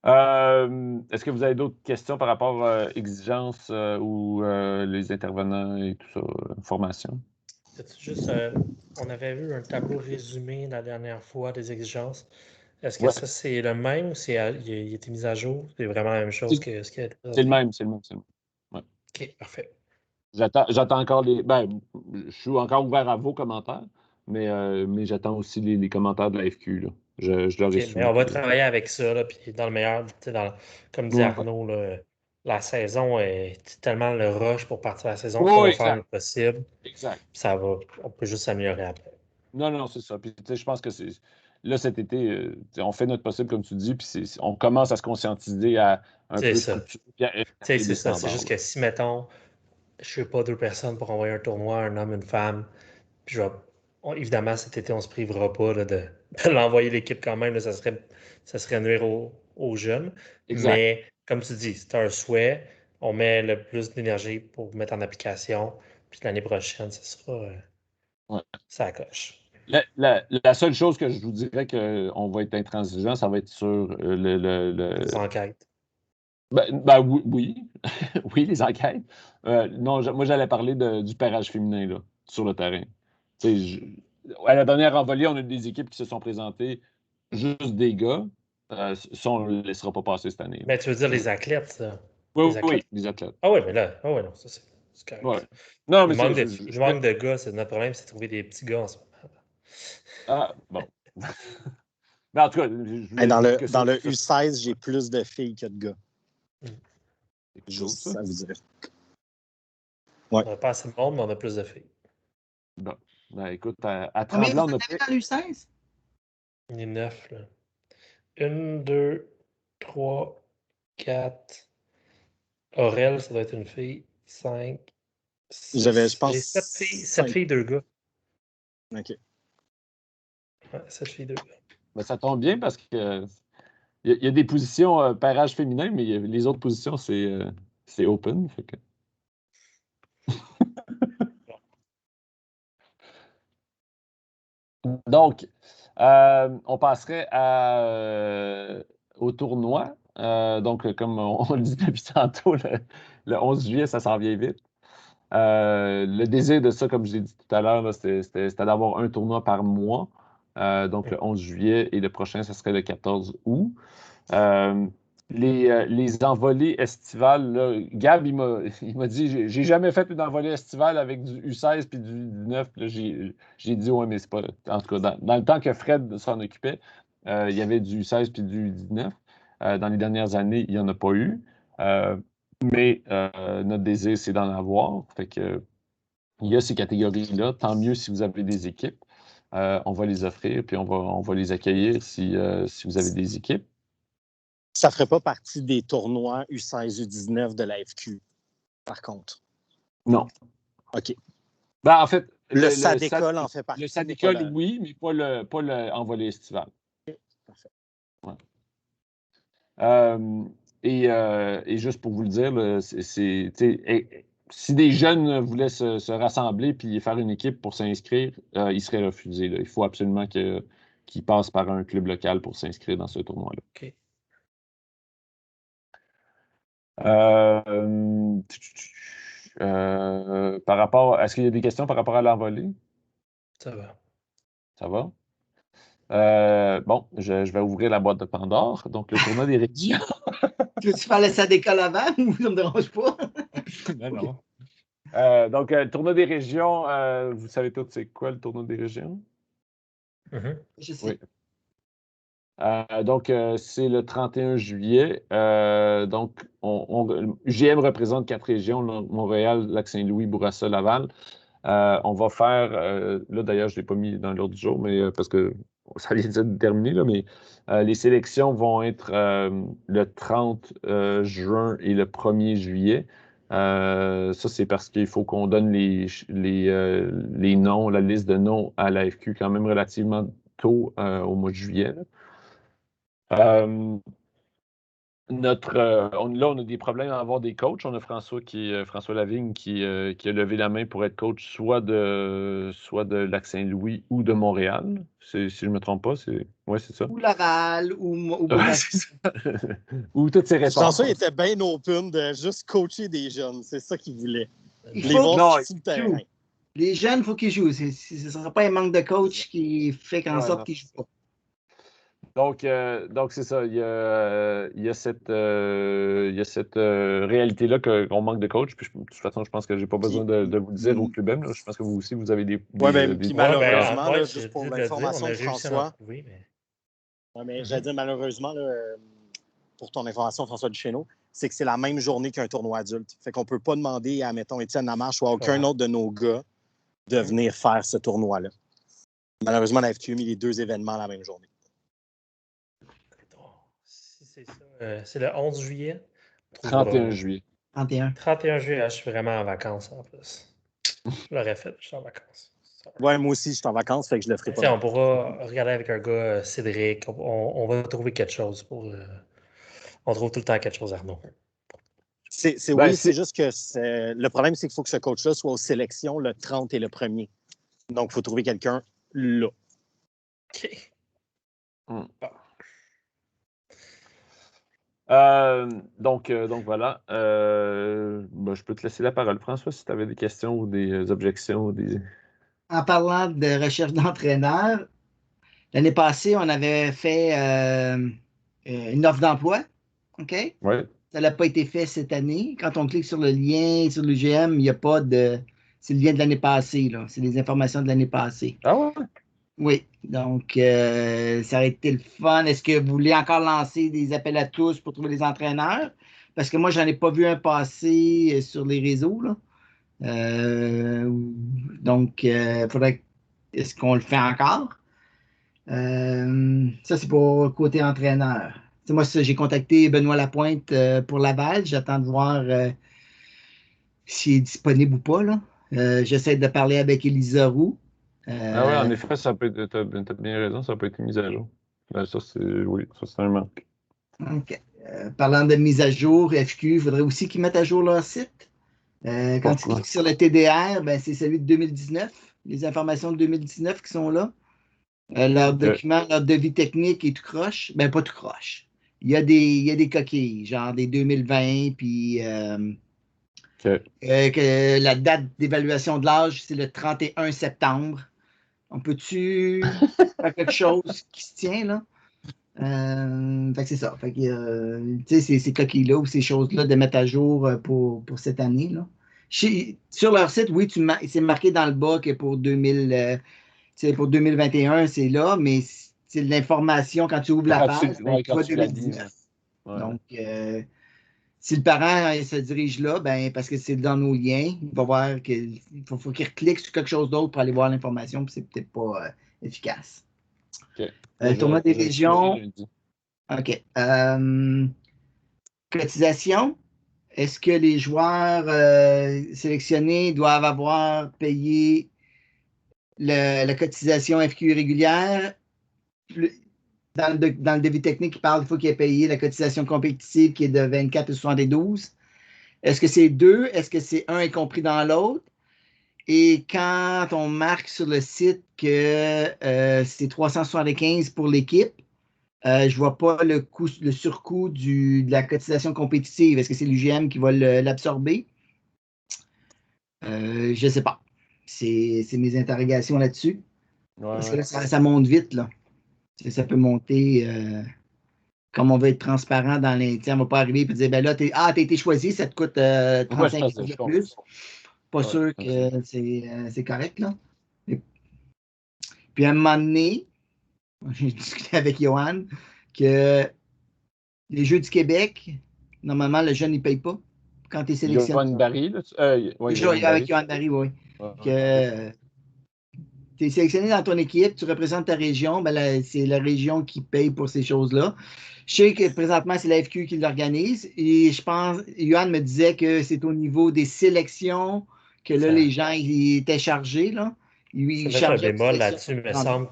Est-ce que vous avez d'autres questions par rapport à exigences ou les intervenants et tout ça, formation? Juste, on avait vu un tableau résumé la dernière fois des exigences. Est-ce que ça, c'est le même ou il a été mis à jour? C'est vraiment la même chose que ce qui a été présenté? C'est le même. Ouais. OK, parfait. J'attends encore je suis encore ouvert à vos commentaires, mais j'attends aussi les commentaires de la FQ. Là. Je leur ai soumis. Mais on va travailler avec ça, là, puis dans le meilleur, comme dit Arnaud, là, la saison est tellement le rush pour partir la saison qu'on va faire le possible. Exact. On peut juste s'améliorer après. Non, c'est ça. Puis je pense que là, cet été, on fait notre possible, comme tu dis, puis on commence à se conscientiser à un peu structurer. C'est ça. C'est juste que si, mettons, je ne suis pas 2 personnes pour envoyer un tournoi, un homme, une femme, puis évidemment, cet été, on ne se privera pas là, de l'envoyer l'équipe quand même. Là, ça serait nuire aux jeunes. Exact. Mais comme tu dis, c'est un souhait. On met le plus d'énergie pour mettre en application. Puis l'année prochaine, ce sera ça coche. La seule chose que je vous dirais qu'on va être intransigeant, ça va être sur les enquêtes. Oui. Oui, les enquêtes. Non, moi, j'allais parler du pairage féminin là, sur le terrain. À la dernière envolée, on a des équipes qui se sont présentées juste des gars. Ça, on ne le laissera pas passer cette année. Mais tu veux dire les athlètes, ça? Oui, les athlètes. Ah oui, mais là, non, ça c'est correct. Ouais. Non, mais le manque de gars, notre problème, c'est de trouver des petits gars en ce moment. Ah, bon. Mais en tout cas, dans le U16, j'ai plus de filles que de gars. Juste ça vous dirait. Ouais. On n'a pas assez de monde, mais on a plus de filles. Bon. Écoute, à Tremblant, on a pris... dans l'U16? On est 9, là. 1, 2, 3, 4. Aurel, ça doit être une fille. 5, 6. J'avais, je pense... J'ai 7 filles, 2 gars. OK. Ouais, 7 filles, 2 gars. Ben, ça tombe bien parce que il y a des positions pairage féminin, mais les autres positions, c'est open. Fait que... Donc, on passerait au tournoi. Donc, comme on le dit depuis tantôt, le 11 juillet, ça s'en vient vite. Le désir de ça, comme je l'ai dit tout à l'heure, c'était d'avoir un tournoi par mois. Donc, le 11 juillet et le prochain, ça serait le 14 août. les envolées estivales, là, Gab, il m'a dit j'ai jamais fait une envolée estivale avec du U16 puis du U19. Là, j'ai dit ouais, mais c'est pas. En tout cas, dans le temps que Fred s'en occupait, il y avait du U16 puis du U19. Dans les dernières années, il n'y en a pas eu. Mais notre désir, c'est d'en avoir. Fait que il y a ces catégories-là. Tant mieux si vous avez des équipes. On va les offrir, puis on va les accueillir si vous avez des équipes. Ça ne ferait pas partie des tournois U16, U19 de la FQ, par contre. Non. OK. Ben, en fait, le SADECOL en fait partie. Le SADECOL, oui, mais pas le envolé estival. OK, parfait. Ouais. Et juste pour vous le dire, là, si des jeunes voulaient se rassembler puis faire une équipe pour s'inscrire, ils seraient refusés. Là. Il faut absolument qu'ils passent par un club local pour s'inscrire dans ce tournoi-là. OK. Par rapport, est-ce qu'il y a des questions par rapport à l'envolée? Ça va. Ça va? Bon, je vais ouvrir la boîte de Pandore. Donc, le tournoi des régions. Tu veux-tu faire le SADECOL avant ou ça ne me dérange pas? Non. Donc, le tournoi des régions, vous savez tous c'est quoi le tournoi des régions? Mm-hmm. Je sais. Oui. Donc, c'est le 31 juillet. Donc, UGM représente 4 régions, Montréal, Lac-Saint-Louis, Bourassa, Laval. On va faire, là d'ailleurs, je ne l'ai pas mis dans l'ordre du jour, mais parce que ça vient de terminer, là, mais les sélections vont être le 30 juin et le 1er juillet. Ça, c'est parce qu'il faut qu'on donne les noms, la liste de noms à l'AFQ quand même relativement tôt au mois de juillet. Là, on a des problèmes à avoir des coachs. On a François Lavigne qui a levé la main pour être coach soit de Lac-Saint-Louis ou de Montréal. Si je ne me trompe pas, c'est ça. Ou Laval, ou C'est ça. Ou toutes ces réponses. François était bien open de juste coacher des jeunes. C'est ça qu'il voulait. Il Les faut voir sur le terrain. Les jeunes, il faut qu'ils jouent. Ce ne sera pas un manque de coach qui fait en sorte qu'ils jouent pas. Donc c'est ça. Il y a cette réalité-là qu'on manque de coach. Puis, de toute façon, je pense que je n'ai pas besoin de vous le dire au Club M. Là. Je pense que vous aussi, vous avez des puis malheureusement, ouais, juste pour l'information de François. J'allais dire malheureusement, là, pour ton information, François Duchesneau, c'est que c'est la même journée qu'un tournoi adulte. Fait qu'on ne peut pas demander à, mettons, Étienne Lamarche ou à aucun autre de nos gars de venir faire ce tournoi-là. Malheureusement, la FQ a mis les 2 événements la même journée. C'est ça. C'est le 11 juillet? 31 juillet. 31 juillet, je suis vraiment en vacances en plus. Je l'aurais fait, je suis en vacances. Ouais, moi aussi, je suis en vacances, fait que je le ferai pas. On pourra regarder avec un gars, Cédric. On va trouver quelque chose pour. On trouve tout le temps quelque chose, Arnaud. C'est juste que le problème, c'est qu'il faut que ce coach-là soit aux sélections le 30 et le 1er. Donc, il faut trouver quelqu'un là. OK. Donc voilà. Je peux te laisser la parole, François, si tu avais des questions ou des objections. En parlant de recherche d'entraîneur, l'année passée, on avait fait une offre d'emploi. OK? Oui. Ça n'a pas été fait cette année. Quand on clique sur le lien sur l'UGM, il n'y a pas de. C'est le lien de l'année passée, là. C'est des informations de l'année passée. Ah ouais? Oui. Donc, ça aurait été le fun. Est-ce que vous voulez encore lancer des appels à tous pour trouver des entraîneurs? Parce que moi, je n'en ai pas vu un passer sur les réseaux, là. Donc, faudrait. Est-ce qu'on le fait encore? Ça, c'est pour côté entraîneur. T'sais, moi, j'ai contacté Benoît Lapointe pour Laval. J'attends de voir s'il est disponible ou pas. Là. J'essaie de parler avec Elisa Roux. Oui, en effet, tu as bien raison, ça n'a pas été mis à jour. Ça, c'est un manque. OK. Parlant de mise à jour, FQ, il faudrait aussi qu'ils mettent à jour leur site. Quand tu cliques sur le TDR, ben, c'est celui de 2019. Les informations de 2019 qui sont là. Leur document, leur devis technique est tout croche. Ben, pas tout croche. Il y a des coquilles, genre des 2020, puis que la date d'évaluation de l'âge, c'est le 31 septembre. On peut-tu faire quelque chose qui se tient, là? Fait que c'est ça. Fait que, tu sais, ces coquilles-là ou ces choses-là de mettre à jour pour cette année, là. Sur leur site, oui, c'est marqué dans le bas que pour 2021, c'est là, mais c'est l'information quand tu ouvres la page, Ouais, tu vois quand tu la lis. 2019. Ouais. Donc, si le parent se dirige là, ben, parce que c'est dans nos liens, il va voir qu'il faut qu'il reclique sur quelque chose d'autre pour aller voir l'information, puis c'est peut-être pas efficace. OK. Tournoi des Je vais régions. vérifier lundi. OK. Cotisation. Est-ce que les joueurs sélectionnés doivent avoir payé la cotisation FQ régulière? Dans le devis technique, il parle qu'il faut qu'il ait payé la cotisation compétitive qui est de 24,72. Est-ce que c'est deux? Est-ce que c'est un est compris dans l'autre? Et quand on marque sur le site que c'est 375 pour l'équipe, je ne vois pas le surcoût de la cotisation compétitive. Est-ce que c'est l'UGM qui va l'absorber? Je ne sais pas. C'est mes interrogations là-dessus. Parce que là, ça monte vite, là. Ça peut monter. Comme on veut être transparent dans les. On ne va pas arriver et dire ben là, t'as été choisi, ça te coûte 35 € de plus. Pas sûr que c'est correct, là. Puis à un moment donné, j'ai discuté avec Johan que les Jeux du Québec, normalement, le jeune, il ne paye pas quand tu es sélectionné. Johan Barry, là. Avec Johan Barry, oui. Que tu es sélectionné dans ton équipe, tu représentes ta région, ben c'est la région qui paye pour ces choses-là. Je sais que présentement, c'est la FQ qui l'organise et je pense, Johan me disait que c'est au niveau des sélections que là, les gens ils étaient chargés. Là. Ils Ça fait un chargeaient bémol là-dessus, mais il semble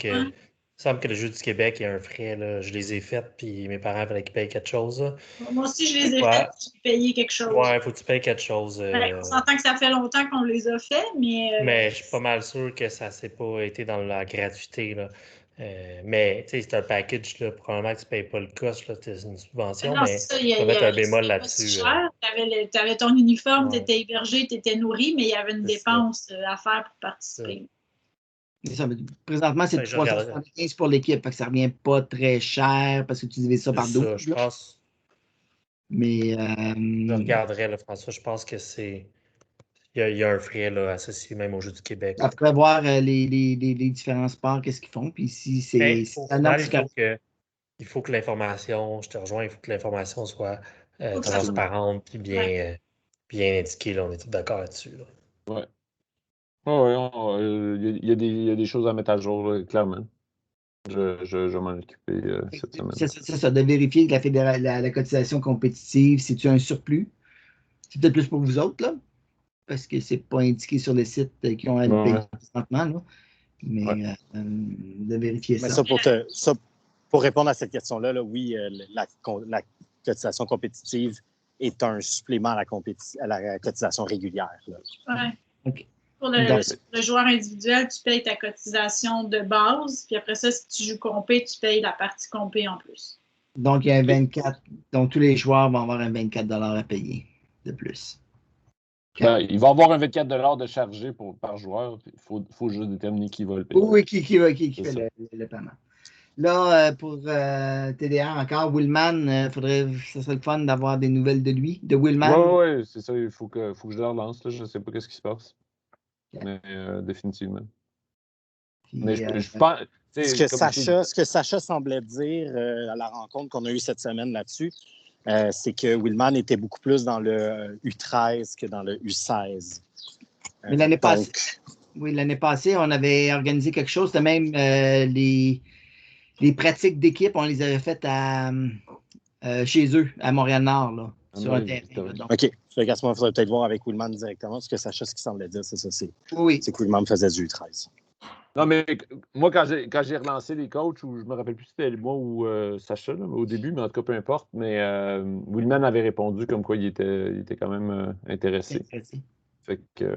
Ouais. que le Jeu du Québec, il y a un frais. Là. Je les ai faits, puis mes parents faisaient qu'ils payent quelque chose. Là. Moi aussi, je les ai fait, j'ai payé quelque chose. Ouais, il faut que tu payes quelque chose. On s'entend que ça fait longtemps qu'on les a fait, mais. Mais je suis pas mal sûr que ça s'est pas été dans la gratuité. Là. Mais tu sais, c'est un package, là, probablement que tu ne payes pas le cost, c'est une subvention, Non, mais c'est ça, tu peux mettre un bémol là-dessus. Tu avais ton uniforme, Ouais. tu étais hébergé, tu étais nourri, mais il y avait une dépense à faire pour participer. Ça, présentement, c'est 375 pour l'équipe, fait que ça ne revient pas très cher parce que tu divises ça par 12. Je pense. Mais. Je regarderais, là, François, je pense que c'est. Il y a un frais là, associé même au Jeu du Québec. Après voir les différents sports, qu'est-ce qu'ils font. Puis si c'est. Il faut que l'information, je te rejoins, il faut que l'information soit transparente et bien indiquée. Là, on est tous d'accord là-dessus. Là. Ouais. Il y a des choses à mettre à jour, là, clairement. Je vais m'en occuper cette semaine. C'est ça, de vérifier que la cotisation compétitive, c'est-tu un surplus? C'est peut-être plus pour vous autres, là, parce que c'est pas indiqué sur le site qui ont à le payer présentement, là. Mais de vérifier ça. Pour répondre à cette question-là, là, oui, la cotisation compétitive est un supplément à la cotisation régulière. Oui. Okay. Pour le joueur individuel, tu payes ta cotisation de base, puis après ça, si tu joues compé, tu payes la partie compé en plus. Donc, il y a un 24. Donc, tous les joueurs vont avoir un 24 $ à payer de plus. Ben, il va avoir un 24 $ de chargé par joueur. Il faut juste déterminer qui va le payer. Oui, qui fait le paiement. Là, pour TDR encore, Willman, ce serait le fun d'avoir des nouvelles de lui, de Willman. Oui, c'est ça. Il faut que je le relance. Là. Je ne sais pas ce qui se passe. Okay. Mais définitivement. Puis, mais je pense. Ce que Sacha semblait dire à la rencontre qu'on a eue cette semaine là-dessus, c'est que Willman était beaucoup plus dans le U13 que dans le U16. Mais l'année passée, on avait organisé quelque chose. C'était même les pratiques d'équipe, on les avait faites chez eux, à Montréal-Nord, là, sur un terrain. OK. À ce moment, il faudrait peut-être voir avec Willman directement, parce que Sacha, ce qu'il semblait dire, c'est ça. C'est que Willman faisait du U13. Non, mais moi, quand j'ai relancé les coachs, ou je me rappelle plus si c'était moi ou Sacha, là, au début, mais en tout cas, peu importe, mais Willman avait répondu comme quoi il était quand même intéressé. Fait que